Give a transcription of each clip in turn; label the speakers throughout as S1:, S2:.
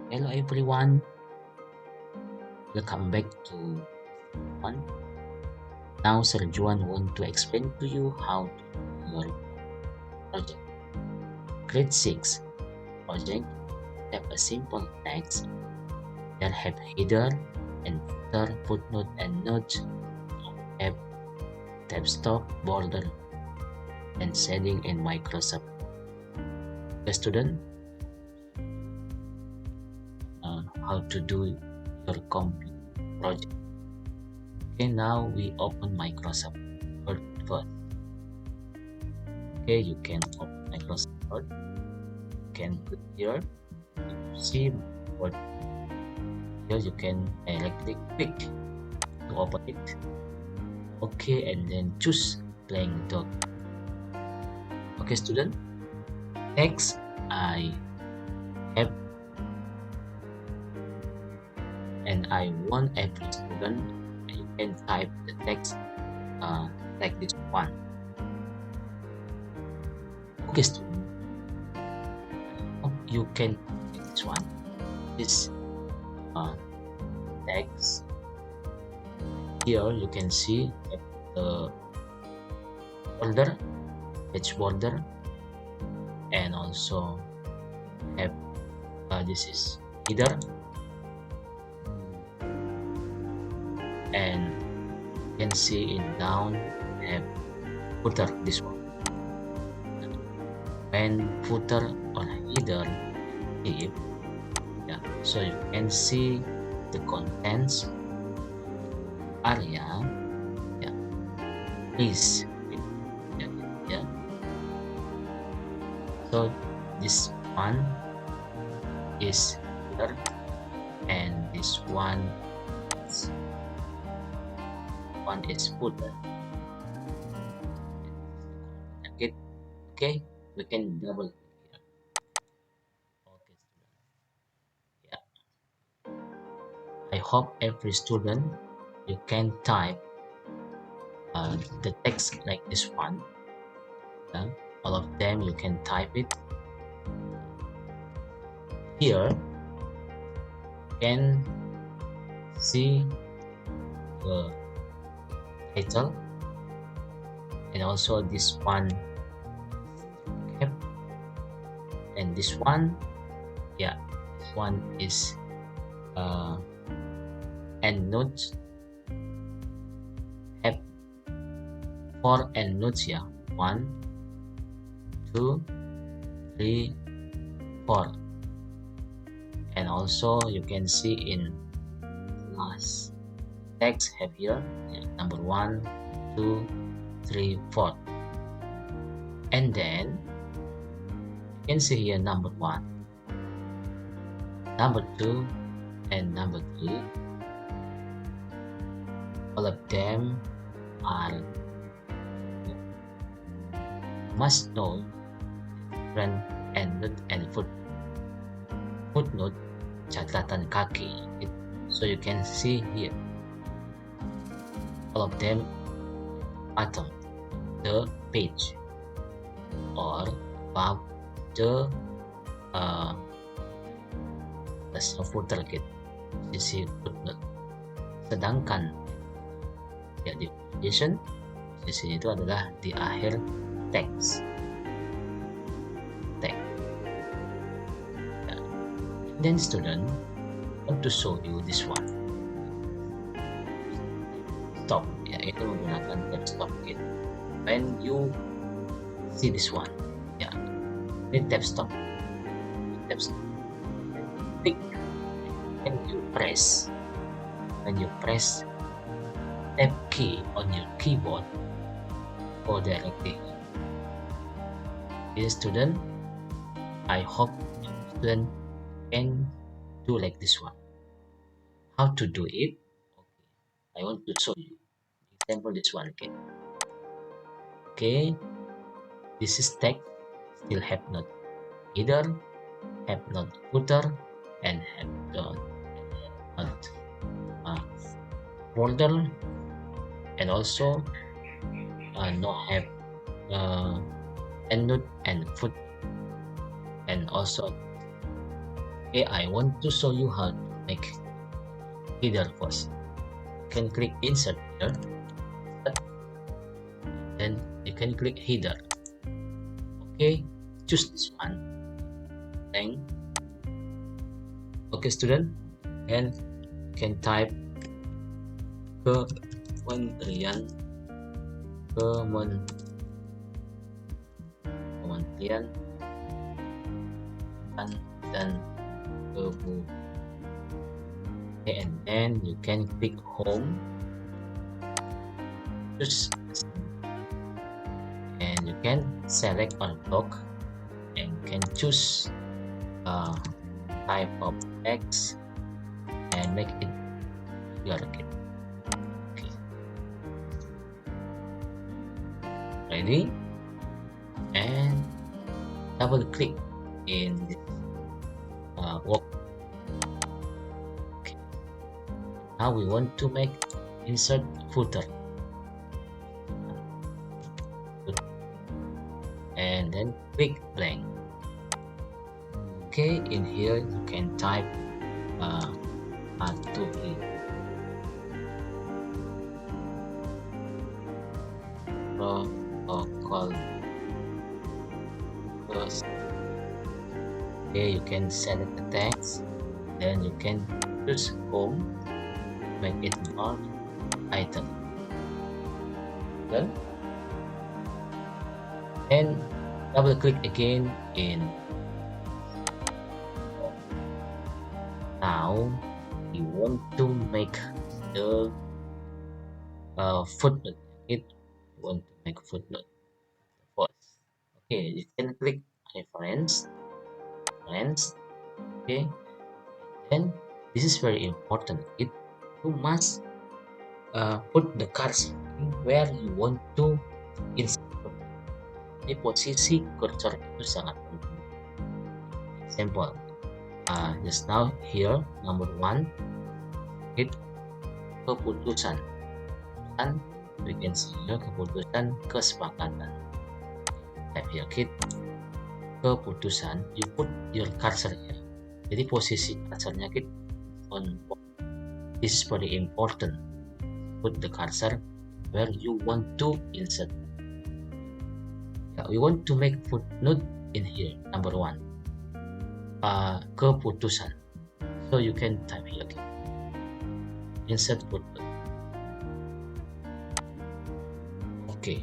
S1: Hello everyone, welcome back to one. Now Sir Juan want to explain to you how to do your project. Grade 6 project have a simple text that have header and footer, footnote and note, have tab stop, border and shading in Microsoft. The student how to do your computer project. Okay, now we open Microsoft Word first. Okay, you can open Microsoft Word. You can put here. You see what here you can directly click to open it. Okay, and then choose blank doc. Okay, student. Next, I have and I want every student you can type the text like this one. Okay, student. You can this one. This text here you can see the border, edge border, and also have this is header, and you can see in down have footer, this one. When footer or header if yeah, so you can see the contents area, yeah, please, yeah, yeah. So this one is header and this one is footer. Okay, we can double here. Okay, yeah. I hope every student you can type the text like this one. Yeah? All of them you can type it here. You can see the title and also this one cap, and this one, yeah, this one is Endnote. Have 4 Endnotes, yeah, 1 2 3 4, and also you can see in last text have here, yeah, number 1 2 3 4, and then you can see here number 1, number 2 and number 3. All of them are must know different endnote and footnote, catatan kaki. So you can see here all of them bottom the page or above the footer gitu, sisi footnote. Sedangkan ya di position posisi itu adalah di akhir text. Ya. Then student want to show you this one. Stop, ya, itu menggunakan tab stop gitu. When you see this one, ya, ini tab stop. Click and you press. When you press tab key on your keyboard, go directly. Dear student, I hope student can do like this one. How to do it? Okay, I want to show you. Example this one again. Okay, this is text, still have not header, have not footer, and have not border, and also no have endnote and foot, and also Okay, I want to show you how to make header first. You can click insert here, then you can click header. Okay, choose this one. Then, okay, student, and you can type kementerian kementerian dan kebudayaan. Okay, and then you can click home, choose, and you can select on block and can choose type of text and make it bigger again. Okay, ready, and double click in this work. Okay, now we want to make insert footer, and then click blank. Okay, in here you can type Toturial protocol first. Okay, you can select the text, then you can choose home, make it more title. Then and double click again in. Now we want to make the footnote. It want to make footnote first. Okay, you can click reference. Okay, then this is very important. You must put the cursor where you want to insert. Jadi posisi cursor itu sangat penting. Example, just now here number 1, hit keputusan. Dan we can see here keputusan kesepakatan. Type here hit keputusan, you put your cursor here. Jadi posisi cursornya hit on point. This is very important. Put the cursor where you want to insert. We want to make footnote in here, number 1, keputusan. So you can type here again, insert footnote. Okay,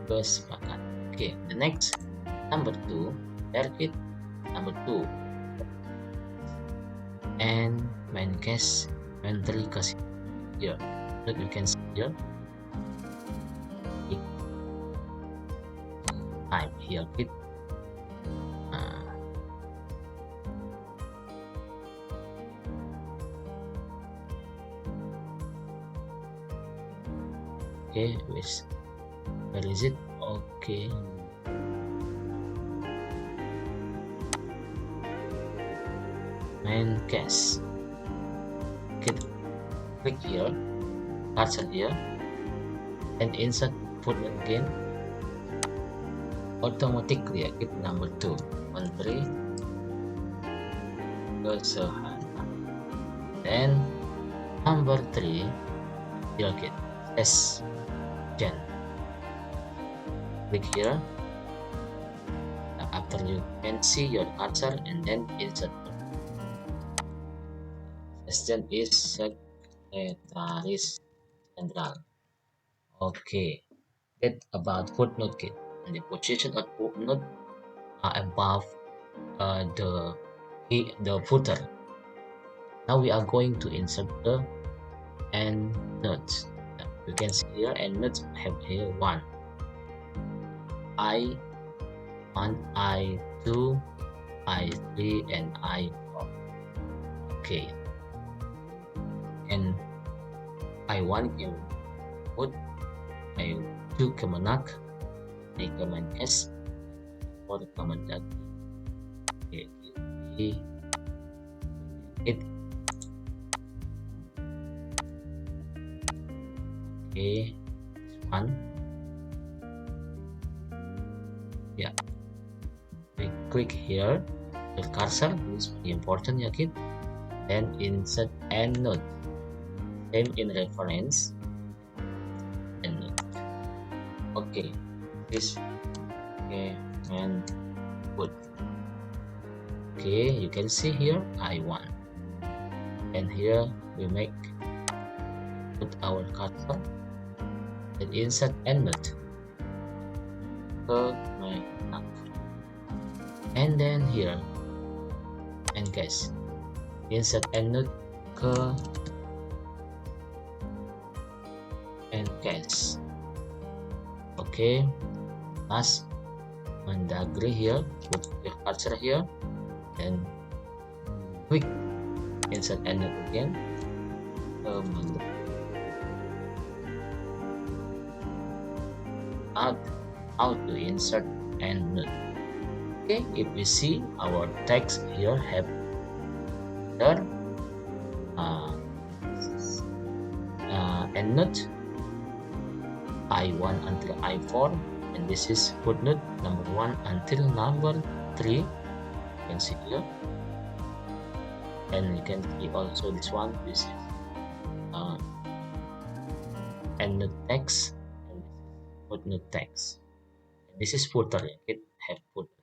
S1: kesepakatan. Okay, the next number 2, target number 2, and main case mentally kasih here. That you can see here. Type here hit okay, where is it? Okay, main case. Click here, cursor here, and insert footnote again. Automatically hit number 2, menteri kesehatan. Then number 3, you'll get S gen. Click here. After you can see your cursor and then insert. Assistant is Sekretaris Jenderal. Okay, that about footnote kit, and the position of footnote are above the footer. Now we are going to insert the endnotes. You can see here endnotes have here 1, I1, I2, I3, and I4. Okay, and I1 can put I2 Kemenak, I Kemenkes, or Kemendak. Okay, Okay, one. Yeah, we click here the cursor, is very important ya kid. Then insert Endnote, same in reference. Endnote. Okay, this okay and put. Okay, you can see here I1, and here we put our cursor and insert Endnote ke my app. And then here, and guys, insert Endnote ke and guys. Okay, last Mandagri here, put your cursor here and click insert Endnote again. How to insert Endnote. Okay, if we see our text here have there Endnote I1 until I4, and this is footnote number 1 until number 3. You can see here, and you can see also this one. This is Endnote text, and this is footnote text. And this is footer. It have footer.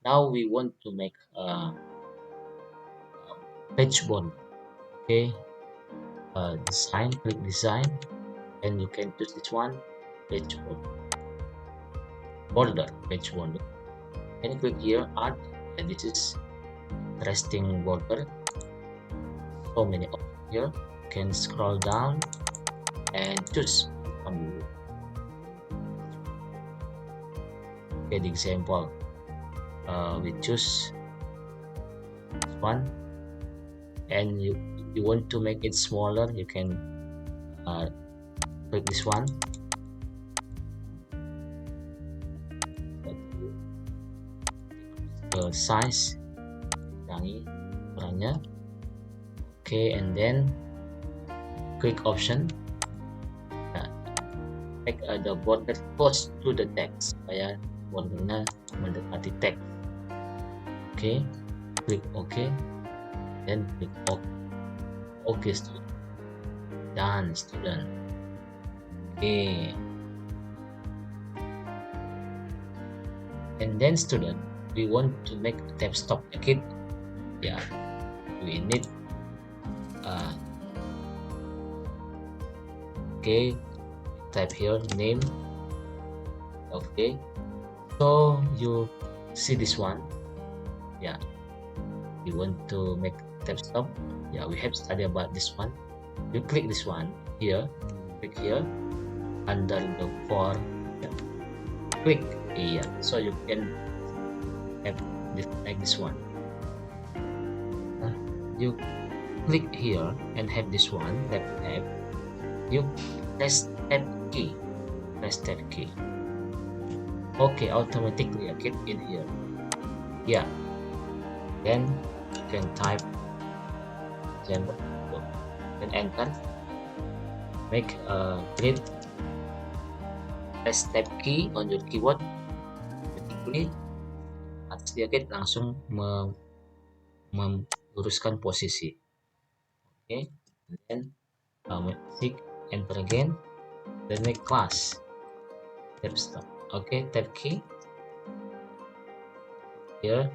S1: Now we want to make a page border. Okay, design. Click design, and you can choose this one, page border. Page border. And click here art, and this is interesting border. So many options here. You can scroll down and choose one. Okay, the example, we choose this one, and you want to make it smaller, you can click this one. The size ukurannya. Okay, and then click option. Make the border close to the text supaya bordernya mendekati teks. Okay, click OK, then click OK. Okay, student. Done, student. Okay. And then, student, we want to make a tab stop kit. Yeah, we need okay, type here name. Okay, so you see this one. Yeah, we want to make tab stop. Yeah, we have study about this one. You click this one here, click here under the for, yeah. Click here, so you can have this like this one. You click here and have this one left tab. You press tab key. Press tab key. Okay, automatically I get in here. Yeah. Then you can type then enter. Make a grid. Press tab key on your keyboard. Automatically sedikit langsung meluruskan posisi. Okay, and then click enter again, then make class tab stop. Okay, tab key here,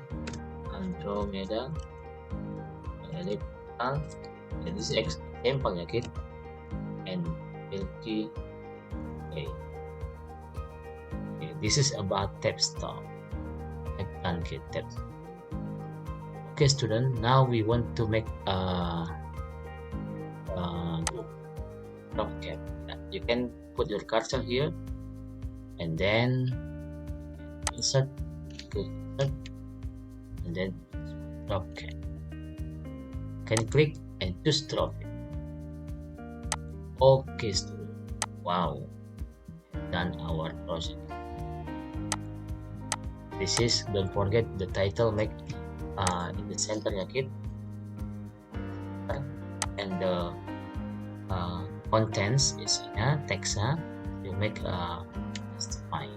S1: Andromeda, elliptical, and this is example ya kid, and key. Okay. Okay, this is about tab stop. Kid tab. Okay, student. Now we want to make DropCap. You can put your cursor here, and then insert, and then DropCap. Can click and choose drop it. Okay, student. Wow, done our project. This is, don't forget the title, make in the center ya kid, and the contents isinya teksnya you make justify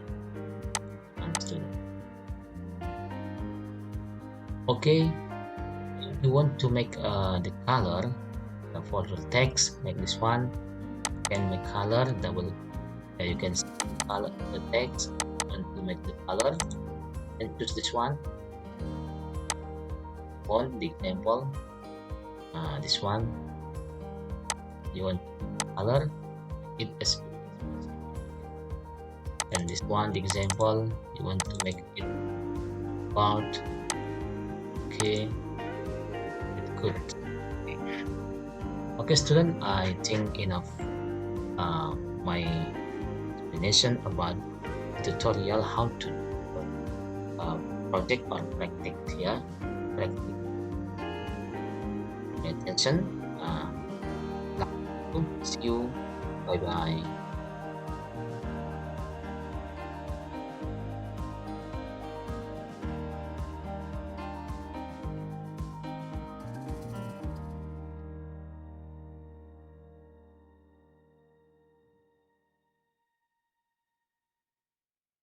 S1: student. Okay, if you want to make the color for the text, make this one. You can make color double. You can color the text and to make the color and choose this one. On the example, this one you want color it as, and this one the example you want to make it part. Okay, it's good. Okay student, I think enough my explanation about tutorial how to project or practice here. Practice. Pay attention. See you. Bye bye.